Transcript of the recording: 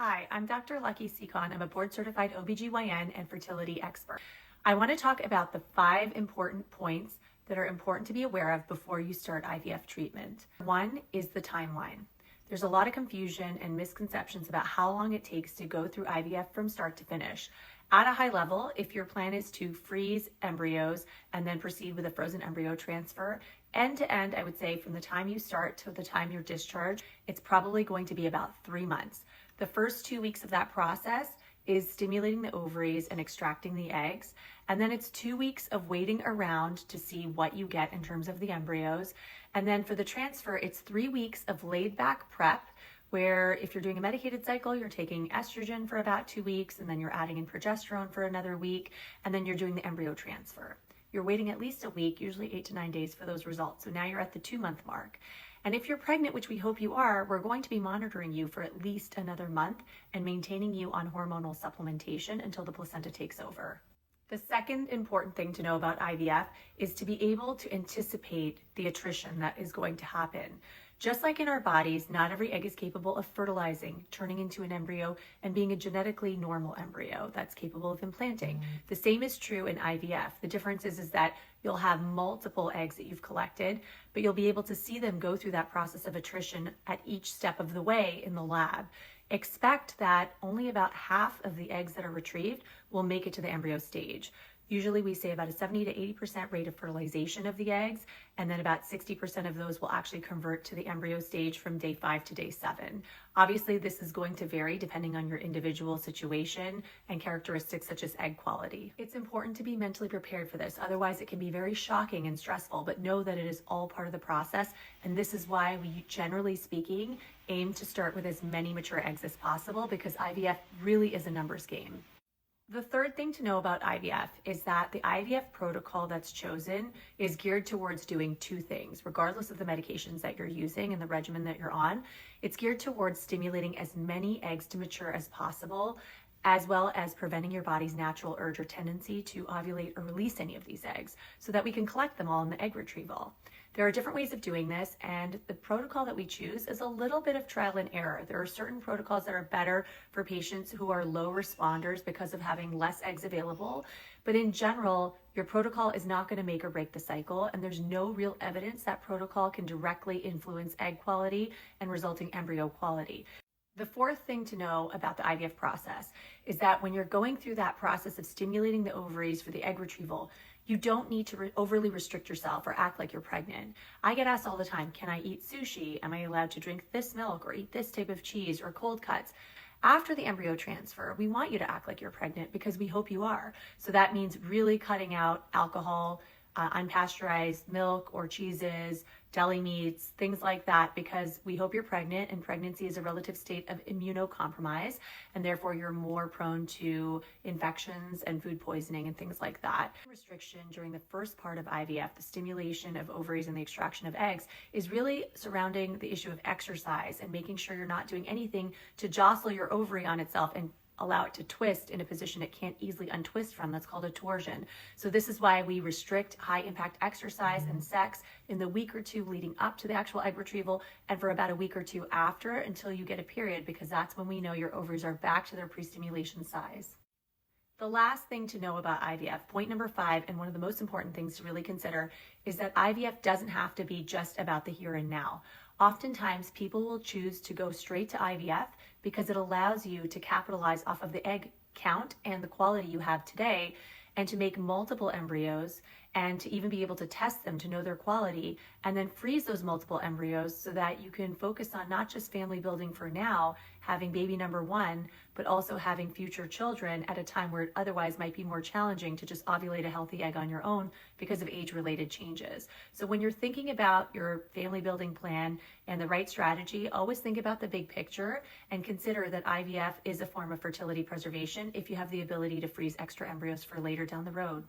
Hi, I'm Dr. Lucky Seacon. I'm a board-certified OBGYN and fertility expert. I want to talk about the 5 important points that are important to be aware of before you start IVF treatment. One is the timeline. There's a lot of confusion and misconceptions about how long it takes to go through IVF from start to finish. At a high level, if your plan is to freeze embryos and then proceed with a frozen embryo transfer, end to end, I would say from the time you start to the time you're discharged, it's probably going to be about 3 months. The first 2 weeks of that process is stimulating the ovaries and extracting the eggs. And then it's 2 weeks of waiting around to see what you get in terms of the embryos. And then for the transfer, it's 3 weeks of laid back prep, where if you're doing a medicated cycle, you're taking estrogen for about 2 weeks, and then you're adding in progesterone for another week, and then you're doing the embryo transfer. You're waiting at least a week, usually 8 to 9 days for those results. So now you're at the 2-month mark. And if you're pregnant, which we hope you are, we're going to be monitoring you for at least another month and maintaining you on hormonal supplementation until the placenta takes over. The second important thing to know about IVF is to be able to anticipate the attrition that is going to happen. Just like in our bodies, not every egg is capable of fertilizing, turning into an embryo, and being a genetically normal embryo that's capable of implanting. The same is true in IVF. The difference is that you'll have multiple eggs that you've collected, but you'll be able to see them go through that process of attrition at each step of the way in the lab. Expect that only about half of the eggs that are retrieved will make it to the embryo stage. Usually we say about a 70 to 80% rate of fertilization of the eggs, and then about 60% of those will actually convert to the embryo stage from day 5 to day 7. Obviously, this is going to vary depending on your individual situation and characteristics such as egg quality. It's important to be mentally prepared for this. Otherwise, it can be very shocking and stressful, but know that it is all part of the process. And this is why we, generally speaking, aim to start with as many mature eggs as possible, because IVF really is a numbers game. The third thing to know about IVF is that the IVF protocol that's chosen is geared towards doing 2 things, regardless of the medications that you're using and the regimen that you're on. It's geared towards stimulating as many eggs to mature as possible, as well as preventing your body's natural urge or tendency to ovulate or release any of these eggs, so that we can collect them all in the egg retrieval. There are different ways of doing this, and the protocol that we choose is a little bit of trial and error. There are certain protocols that are better for patients who are low responders because of having less eggs available, but in general, your protocol is not going to make or break the cycle, and there's no real evidence that protocol can directly influence egg quality and resulting embryo quality. The fourth thing to know about the IVF process is that when you're going through that process of stimulating the ovaries for the egg retrieval, you don't need to overly restrict yourself or act like you're pregnant. I get asked all the time, can I eat sushi? Am I allowed to drink this milk or eat this type of cheese or cold cuts? After the embryo transfer, we want you to act like you're pregnant because we hope you are. So that means really cutting out alcohol, unpasteurized milk or cheeses, deli meats, things like that, because we hope you're pregnant, and pregnancy is a relative state of immunocompromise, and therefore you're more prone to infections and food poisoning and things like that. Restriction during the first part of IVF, the stimulation of ovaries and the extraction of eggs, is really surrounding the issue of exercise and making sure you're not doing anything to jostle your ovary on itself and allow it to twist in a position it can't easily untwist from. That's called a torsion. So this is why we restrict high impact exercise and sex in the week or 2 leading up to the actual egg retrieval, and for about a week or 2 after, until you get a period, because that's when we know your ovaries are back to their pre-stimulation size. The last thing to know about IVF, point number 5, and one of the most important things to really consider, is that IVF doesn't have to be just about the here and now. Oftentimes, people will choose to go straight to IVF because it allows you to capitalize off of the egg count and the quality you have today, and to make multiple embryos, and to even be able to test them to know their quality, and then freeze those multiple embryos so that you can focus on not just family building for now, having baby number 1, but also having future children at a time where it otherwise might be more challenging to just ovulate a healthy egg on your own because of age-related changes. So when you're thinking about your family building plan and the right strategy, always think about the big picture and consider that IVF is a form of fertility preservation if you have the ability to freeze extra embryos for later down the road.